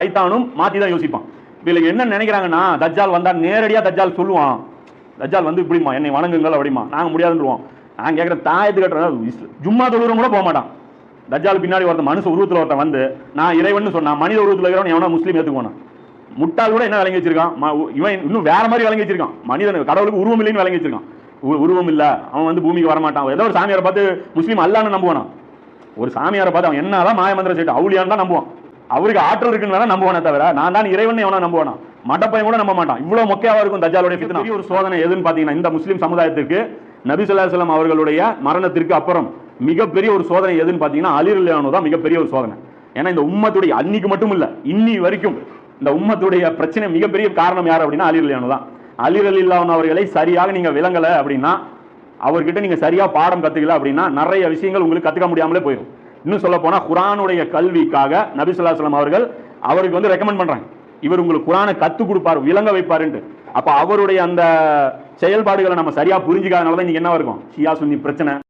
சைத்தானும் மாத்தி தான் யோசிப்பான். இதுல என்ன நினைக்கிறாங்கன்னா, தஜ்ஜால் வந்தா நேரடியா தஜ்ஜால் சொல்லுவான். தஜ்ஜால் வந்து இப்படிமா என்னை வணங்குங்கள் அப்படிமா, நாங்க முடியாதுன்றோம். நான் கேட்கிற தாயத்து கட்டுறேன், ஜும்மா தொழுகிறவங்க கூட போக மாட்டான். தஜ்ஜால் பின்னாடி ஒருத்தன் மனுஷ உருவத்தில் ஒருத்தன் வந்து நான் இறைவன் சொன்னா, மனித உருவத்தில் இருக்கிறவன் எவனா முஸ்லீம் ஏற்றுக்குவானா? முட்டாள் கூட என்ன விளங்கி வச்சிருக்கான், இவன் இன்னும் வேற மாதிரி விளங்கி வச்சிருக்கான். மனிதன் கடவுளுக்கு உருவம் இல்லைன்னு விளங்கி வச்சிருக்கான். உருவம் இல்ல, அவன் வந்து பூமிக்கு வரமாட்டான். ஏதோ ஒரு சாமியாரை பார்த்து முஸ்லீம் அல்லான்னு நம்புவானா? ஒரு சாமியாரை பார்த்து அவன் என்னதான் மாயமந்திரம் செய்யட்டும் அவுளியான்னு தான் நம்புவான். அவருக்கு ஆற்றல் இருக்குன்னு நம்புவானே தவிர நான் தான் இறைவன் எவனா நம்புவானா? மட்டப்பையன் கூட நம்ப மாட்டான். இவ்வளவு மொக்கையாவா இருக்கும் தஜ்ஜாலுடைய ஃபித்னா. ஒரு சோதனை எதுன்னு பாத்தீங்கன்னா, இந்த முஸ்லீம் சமுதாயத்திற்கு நபி ஸல்லல்லாஹு அலைஹி வஸல்லம் அவர்களுடைய மரணத்திற்கு அப்புறம் மிகப்பெரிய ஒரு சோதனை எதுன்னு பாத்தீங்கன்னா, அலி ரலியல்லாஹு அன்ஹு தான் மிகப்பெரிய ஒரு சோதனை. ஏன்னா இந்த உம்மத்துடைய அன்னைக்கு மட்டும் இல்ல, இன்னி வரைக்கும் இந்த உம்மத்துடைய பிரச்சனை மிகப்பெரிய காரணம் யார் அப்படின்னா அலி ரலியல்லாஹு அன்ஹு தான். அலி ரலியல்லாஹு அன்ஹு அவர்களை சரியாக நீங்க விளங்கல அப்படின்னா, அவர்கிட்ட நீங்க சரியா பாடம் கத்துக்கல அப்படின்னா நிறைய விஷயங்கள் உங்களுக்கு கத்துக்க முடியாமலே போயிடும். இன்னும் சொல்ல போனா குர்ஆனுடைய கல்விக்காக நபி ஸல்லல்லாஹு அலைஹி வஸல்லம் அவர்கள் அவருக்கு வந்து ரெக்கமெண்ட் பண்றாங்க, இவர் உங்களுக்கு குர்ஆனை கத்து கொடுப்பார், விளங்க வைப்பாருன்ட்டு. அப்ப அவருடைய அந்த செயல்பாடுகளை நம்ம சரியா புரிஞ்சுக்காதனால தான் இன்னைக்கு என்ன இருக்கும் ஷியா சுன்னி பிரச்சனை.